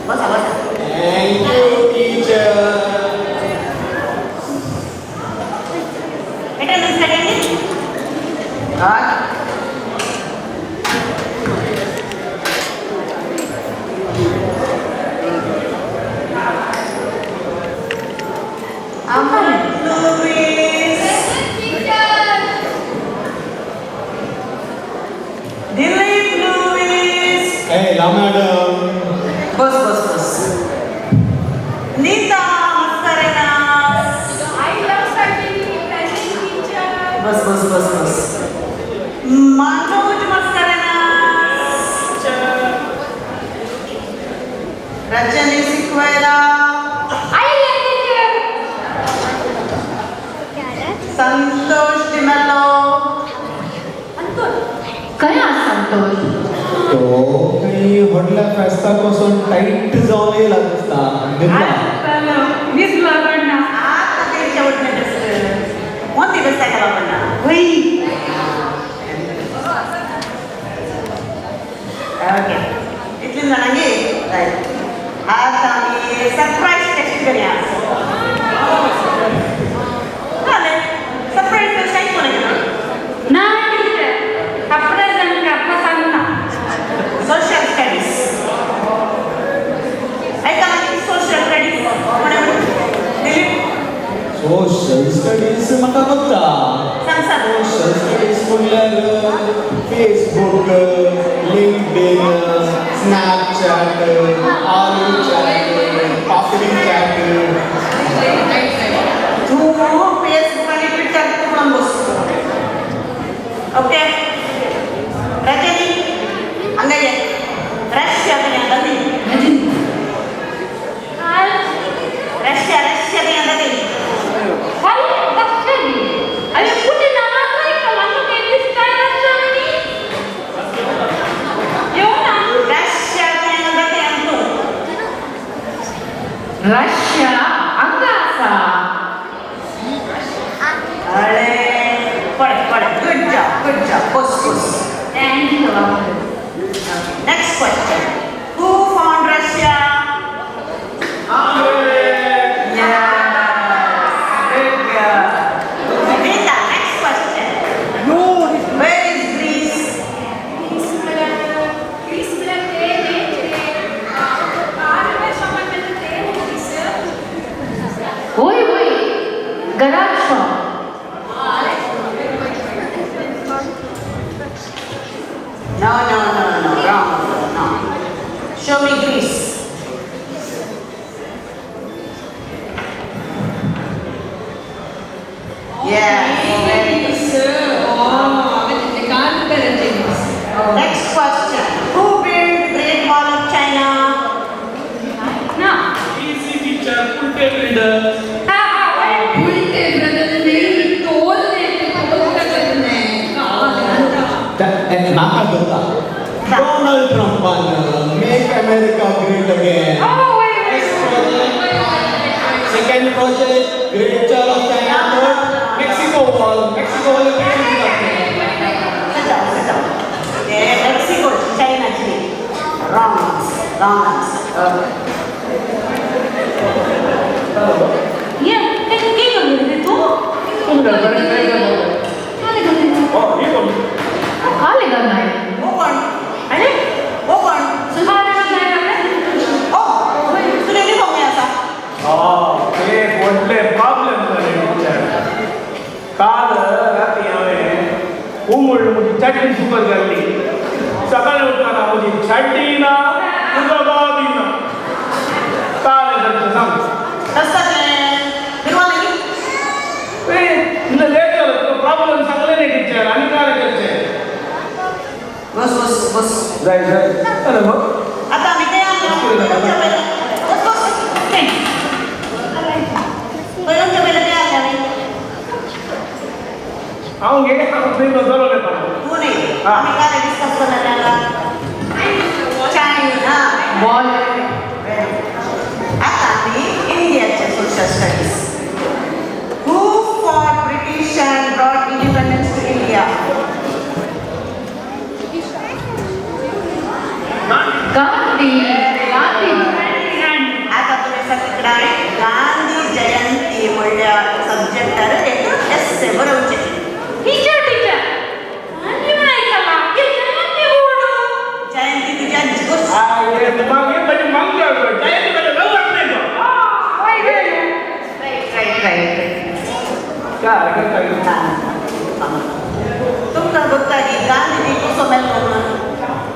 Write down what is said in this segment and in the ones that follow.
Bosa, bosa. Thank you, teacher. Attendance కట్టండి. Hey, la madam. Bos. Nita, Maskarena. I love studying present teacher. Bos. Manoj Maskarena. Rajani Sikwera. I love teacher. Santosh Dimelo. Kaya Santosh? तो काही hotel फेस्ता कोसून tight जाऊन येईल आता दिला Miss Lavanya. आता काही शेवट नाही दिसलं. कोणती बस आहे का बाबांना? होई. ओके. इथली जाणांगी? राईट. आता मी सरप्राईज टेस्ट करूया. चालेल. सरप्राईज टेस्ट काय कोणाला? नाही teacher. Present का पसंत ना. Social studies. ऐका ना सोशल स्टडीज. सोशल स्टडीज म्हाका बघता सांग. सोशल स्टडीज म्हणल्यार फेसबुक लिंक्डइन स्नॅपचॅट आलू चॅट पापडी चॅट तू फेसबुक आणि ट्विटर उघडून बसतो. ओके. रजनी अंगಯ್ಯ ರಷ್ಯಾದಲ್ಲಿ ಅಂದದಿ ರಷ್ಯಾದಲ್ಲಿ ಅಂದದಿ Why Russian? Are you putting another like a one to get this kind of Germany? Yona. ರಷ್ಯಾದಲ್ಲಿ ಅಂದದಿ ಅಂತು Russia. Angasa. ಅಳೆ ಪಡೆ good job bus Thank you. next question who found Russia yes good girl Rita next question where is Greece Oi. Garage shop. No, wrong. No. Show me Greece. Yeah, very good. Next question. Who built Great Wall of China? No. easy teacher full builder नाका करता Donald ट्रम्पान make America great again second project great wall of China third Mexico wall Sit down. Yeah, Mexico, China, wrong answer. Yeah, che non tu? Kale ganna hai. Open. Are? Open. Kale ganna hai. Oh, तुला नाही बघूया असा. हे मोठे problem झाले teacher काल रात्री हांवें उमळी चटणी सुकर घाल्ली सकाळी उठताना म्हजी चटणी ना तुजो बाबी ना काल करता सांग रस्त्यात फिरवा नाही. इल्ले लेट जालो प्रॉब्लेम सांगले न्ही टीचर आनी काय करचे बस. जाय अरे बघ आता आम्ही ते आणलं. बस. पहिल्यांदा ते आणलं नाही. हांव घे तुमी नजर येता तू नाही. आम्ही काय डिस्कस करणार त्याला. चायना. Ball. आता आम्ही इंडियाचे social studies. Who fought British and brought independence to India? Gandhi. काय काय तुमकां ಗೊತ್ತಾಗಿ ಗಾಂಧೀಜಿ कसो मेलो म्हणून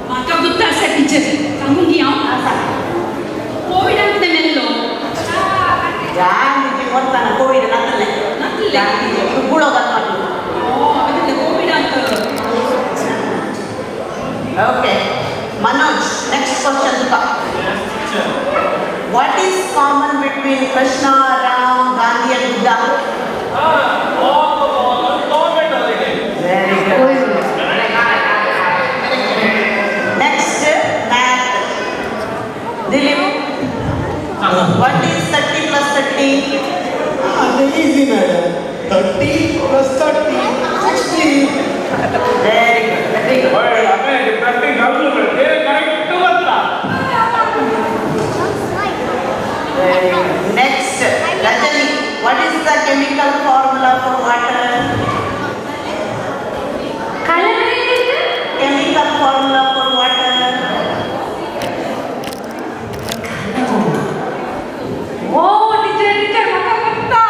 म्हाका गुत्ता आसा टिचर सांगून दी हांव कोविडांतले मेल्लो ಗಾಂಧೀಜಿ ಮೊತ್ತಾನ ಕೋವಿಡ್ ನತ್ತಲೆ ಗಾಂಧೀಜಿ ಗುಳೋ ಗಲ್ಮಟ್ಟು कोविडांत ಓಕೆ ಮನೋಜ್ ನೆಕ್ಸ್ಟ್ ಕ್ವಶನ್ ತುಕ what is common between Krishna Ram Gandhi and Buddha very good next math Dilip what is 30 plus 30 ಅದು easy madam 30 plus 30 60 very good ओए अबे प्रैक्टिस गाऊं मैं ये करेक्ट बता very good. Next Rajani, what is the chemical formula for water? Chemical formula for water. ओ teacher teacher म्हाका गुत्ता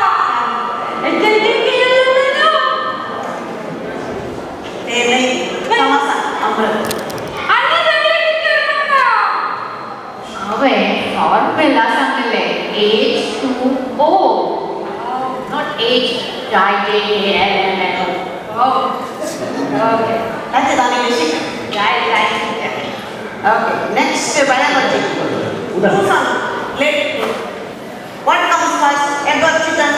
ते नाही समसा अमृत अवे फॉर्म्युला सांगले H2O not H JJLLL okay that's it on English. right Okay, next biology. Susan, let what comes first, egg or chicken?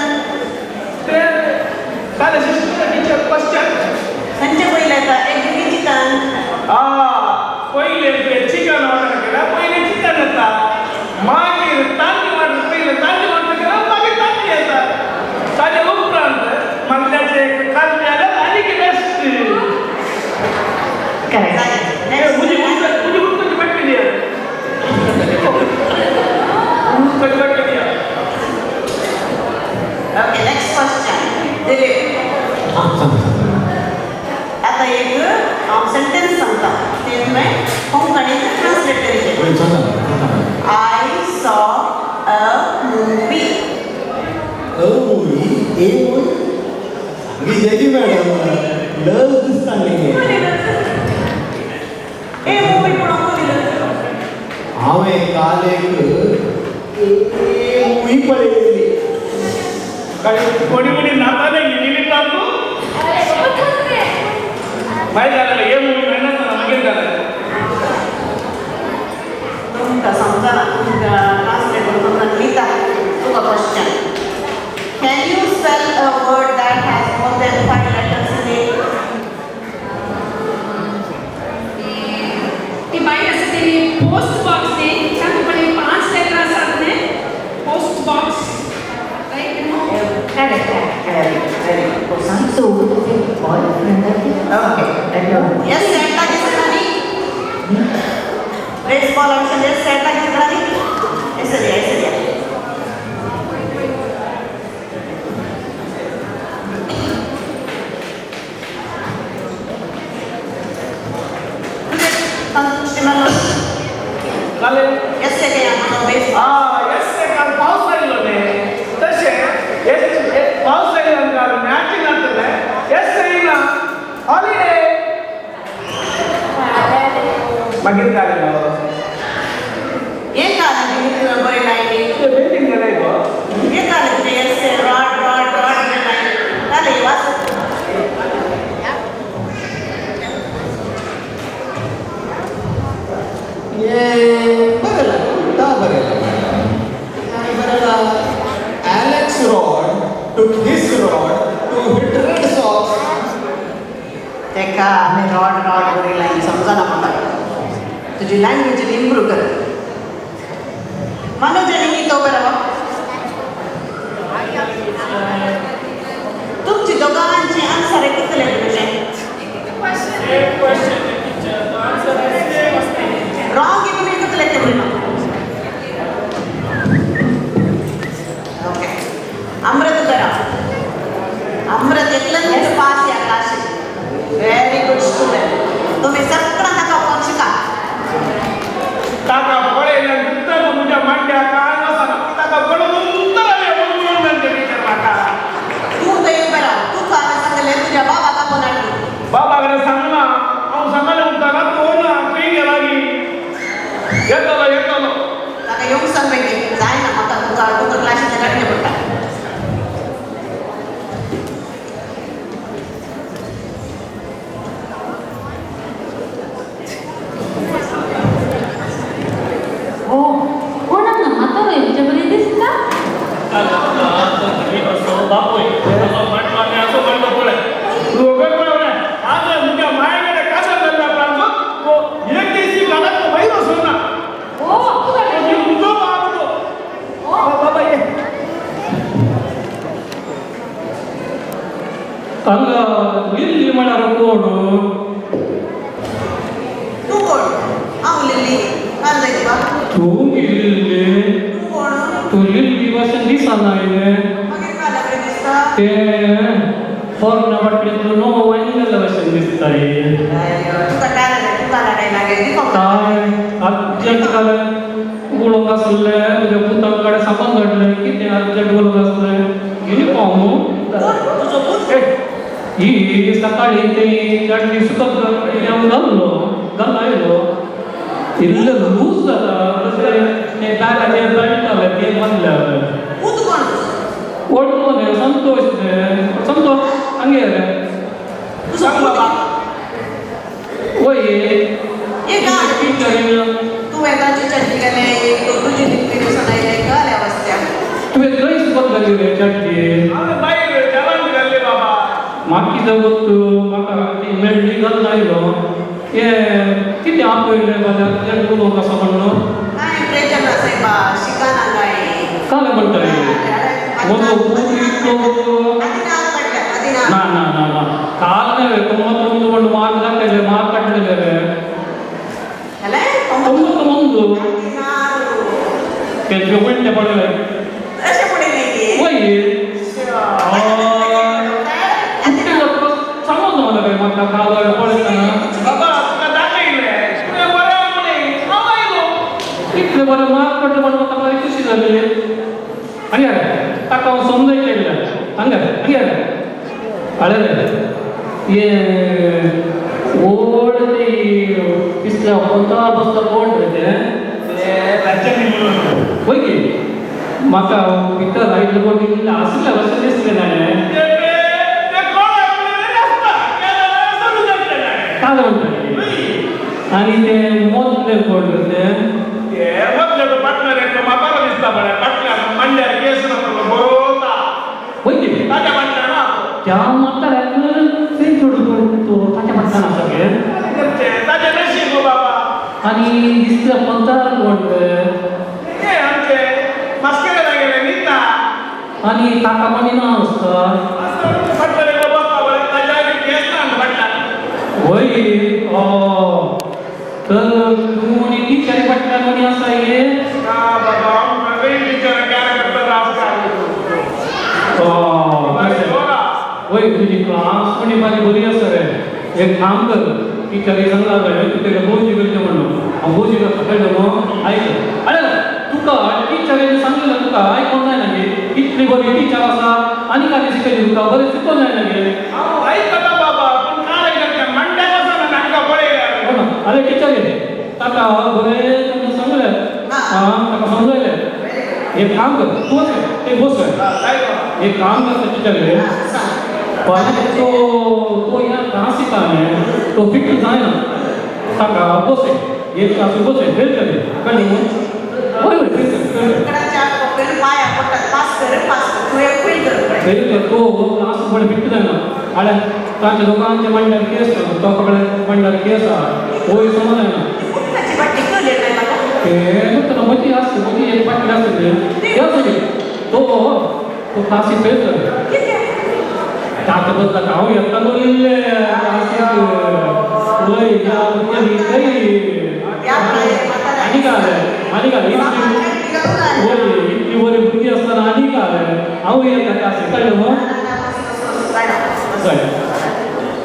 काल शिक्षक teacher question Sanjay पहिला येता egg की chicken? पहिले चिकन ऑर्डर केला पहिले चिकन येता मागीर तांदूळ ऑर्डर पहिले तांदूळ ऑर्डर केला मागीर तांदूळ येता ताजे उपरांत मगल्याचे खाल्ले आले आणि की बेस्ट Next. मुझे कुछ बैठ के दिया कुछ बैठ के दिया Okay, next question. Dilip. आता एक सेंटेन्स सांगता ते मैं कोंकणीत ट्रान्सलेट करीत I saw a movie. ए विजयजी मॅडम लव दिसताले ए movie कोणाक दिलं हांवें काल एक मूवी पळयली कोणी कोणी नाताले गेलेली तांदू माहिती झालं हे मूवी मेहनत मागीर झालं तुमकां समजना तुमकां ट्रान्सलेट करून समजना लिहिता तुका question Can you spell a word that has more than 5 letters in it? ती बाई असं ते पोस्ट बॉक्स ने सांगपणे 5 लेटर असतात ने post box right correct Very good. So, boyfriend Okay. Yes, set lagi sekali. Raise ball option yes, set lagi sekali. ऐसे दिया. काल Yes, set ya. Base. Yes काल पाऊस आलेलो ने तसे पाऊस आल्यानंतर मॅचिंग जातले यस येना हॉलिडे मागीर काय जालेलो ये काल दिली बरी लाईनी. ते बेटिंग गेलाय गो ये काल दिली yes, rod line. काल ये वाच. Alex Rod took his rod to hit Red Sox. तेका आम्ही रॉड बरी लाईन समजा ना मला तुझी लाईन येवंक सांगपाची जायना म्हाका तुका क्लासीचे काडचे पडटा कोणाक म्हातारो हेंचे बरें दिसता ಹಂಗ ಇಲ್ಲಿ ಮಾಡ್ಯಾರ ನೋಡು तू कोण हांव लिली काल जायत बा तू गेली तू कोण तू लिल्ली भाषा दिसना ಇದೆ मागीर काल बरें दिसता ते फॉर्न वाटली नो वांगल भाषा दिसताय तुका तुका डायलॉग काय अर्जंट काल उलोवंक आसले तुज्या पुताकडे सामान घडले कितें अर्जंट उलोवंक आसले युनिफॉर्म ही सकाळी ते चटणी सुकत घाललो घालायलो इल्ले लूज जाता ते दाराचे बेल्टाले ते बंदले तू कोण ओळखलो संतोष संतोष हंगे रे तू सांग बाबा वय ये गाड टीचर तू वेदाची चटणी गेले तुझी निकती दिसून आयले काय अवस्था तुवें खंय सुकत घाली रे चटणी माकी जगत म्हाका ती मेळ्ळी घालून आयलो हे कितें आपयलें माझ्या अर्जंट उलोवंक आसा म्हणून काय प्रेचर ना साहेबा शिकाना काय काल म्हणटाय म्हजो पूत इतलो ना ना ना ना काल न्हय तो म्हजो म्हणून मार्क दाखयले मार्क काडलेले रे तमोत मंदू ते जेवण ते पडले वय सांगून मला रे म्हाका काल पळयतना इतले बरें मार्क पडले म्हणून म्हाका बरी खुशी जाली हंगे ताका हांव समजयलें हंगे हंगे अरे रे ये ओल्ड ती दिसल्या पंतरा बसता कोण रे ते वय की म्हाका भितर आयिल्ले कोण इल्ले आसले अशें दिसलें ताणें काल म्हणटाय आनी ते मदले कोण रे ते वय की त्या म्हाताऱ्याक थंय सोडून तो ताच्या पडटाना सगळे आनी दिसल्या पंचार कोण रे आनी ताका कोणी ना आसता वय तर तूं आनी टिचरी पडटा कोणी आसा हे वय तुजी क्लास कोणी माझी बरी आसा रे एक काम कर टिचरी सांगला जाय तूं तेका भोवजी करचें म्हणून हांव भोवजी करता कळ्ळें न्हू आयक अरे तुका टिचरीन सांगलें तुका आयकोंक जायना गे इतली बरी टिचर आसा आनी काय शिकयली तुका बरें शिकोवंक जायना गे अरे टिचर ताका बरें तुका सांगलें ताका समजयलें एक काम कर तूं वच ते बस एक काम कर टिचर पण तो ह्या डान्स शिका न्ही तो फिट जायना ताका बस एक तास बस फेल करे कळ्ळें न्हू वय पाया पडटा पास कर तू एक फेल कर फेल कर तो क्लास बरें फिट जायना आल्या तांच्या दोगांच्या मांड्यार केस तो कडेन मांड्यार केस आहा वय समजना ते मती आसता मती एक पाटी आसता तो क्लासीक फेल कर ताका बदला हांव येता न्हू इल्ले क्लासीक वय आनी काय इतली बरी भुरगीं आसतना आनी काय हांव येता क्लासीक कळ्ळें न्हू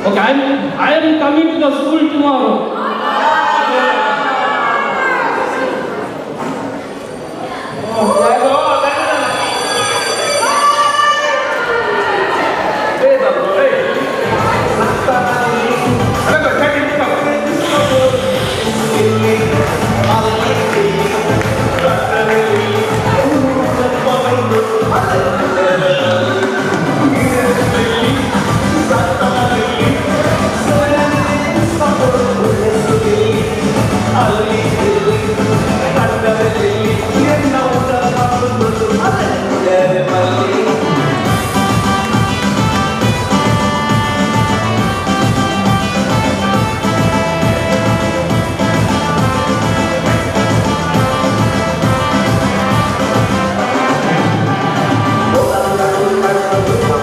okay I am coming to the school tomorrow. रे मल्ली